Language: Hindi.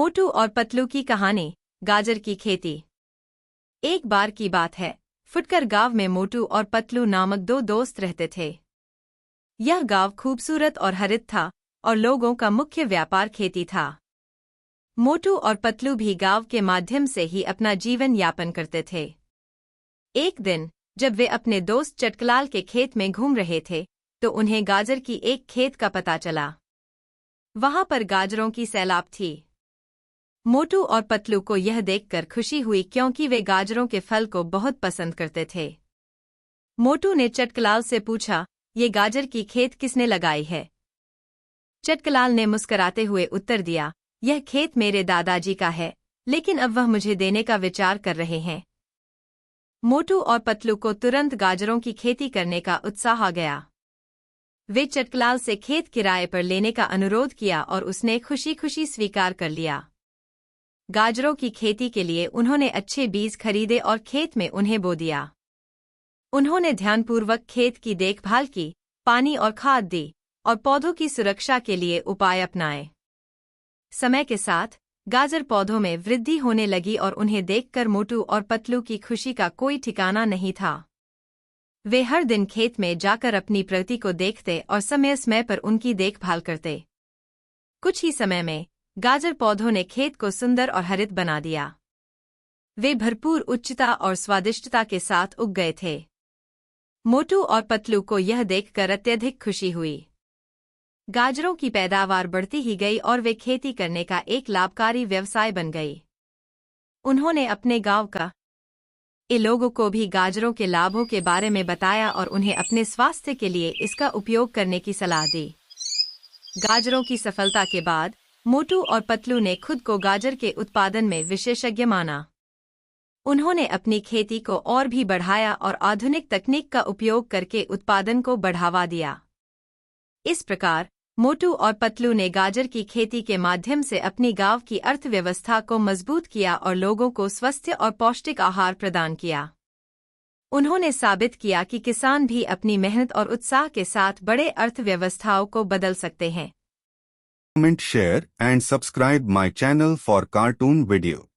मोटू और पतलू की कहानी। गाजर की खेती। एक बार की बात है, फुटकर गांव में मोटू और पतलू नामक दो दोस्त रहते थे। यह गांव खूबसूरत और हरित था और लोगों का मुख्य व्यापार खेती था। मोटू और पतलू भी गांव के माध्यम से ही अपना जीवन यापन करते थे। एक दिन जब वे अपने दोस्त चटकलाल के खेत में घूम रहे थे तो उन्हें गाजर की एक खेत का पता चला। वहां पर गाजरों की सैलाब थी। मोटू और पतलू को यह देखकर खुशी हुई क्योंकि वे गाजरों के फल को बहुत पसंद करते थे। मोटू ने चटकलाल से पूछा, ये गाजर की खेत किसने लगाई है? चटकलाल ने मुस्कुराते हुए उत्तर दिया, यह खेत मेरे दादाजी का है, लेकिन अब वह मुझे देने का विचार कर रहे हैं। मोटू और पतलू को तुरंत गाजरों की खेती करने का उत्साह आ गया। वे चटकलाल से खेत किराए पर लेने का अनुरोध किया और उसने खुशी खुशी स्वीकार कर लिया। गाजरों की खेती के लिए उन्होंने अच्छे बीज खरीदे और खेत में उन्हें बो दिया। उन्होंने ध्यानपूर्वक खेत की देखभाल की, पानी और खाद दी और पौधों की सुरक्षा के लिए उपाय अपनाए। समय के साथ गाजर पौधों में वृद्धि होने लगी और उन्हें देखकर मोटू और पतलू की खुशी का कोई ठिकाना नहीं था। वे हर दिन खेत में जाकर अपनी प्रगति को देखते और समय समय पर उनकी देखभाल करते। कुछ ही समय में गाजर पौधों ने खेत को सुंदर और हरित बना दिया। वे भरपूर उच्चता और स्वादिष्टता के साथ उग गए थे। मोटू और पतलू को यह देखकर अत्यधिक खुशी हुई। गाजरों की पैदावार बढ़ती ही गई और वे खेती करने का एक लाभकारी व्यवसाय बन गई। उन्होंने अपने गांव के लोगों को भी गाजरों के लाभों के बारे में बताया और उन्हें अपने स्वास्थ्य के लिए इसका उपयोग करने की सलाह दी। गाजरों की सफलता के बाद मोटू और पतलू ने खुद को गाजर के उत्पादन में विशेषज्ञ माना। उन्होंने अपनी खेती को और भी बढ़ाया और आधुनिक तकनीक का उपयोग करके उत्पादन को बढ़ावा दिया। इस प्रकार मोटू और पतलू ने गाजर की खेती के माध्यम से अपनी गांव की अर्थव्यवस्था को मजबूत किया और लोगों को स्वस्थ और पौष्टिक आहार प्रदान किया। उन्होंने साबित किया कि किसान भी अपनी मेहनत और उत्साह के साथ बड़े अर्थव्यवस्थाओं को बदल सकते हैं। Comment, share and subscribe my channel for cartoon video.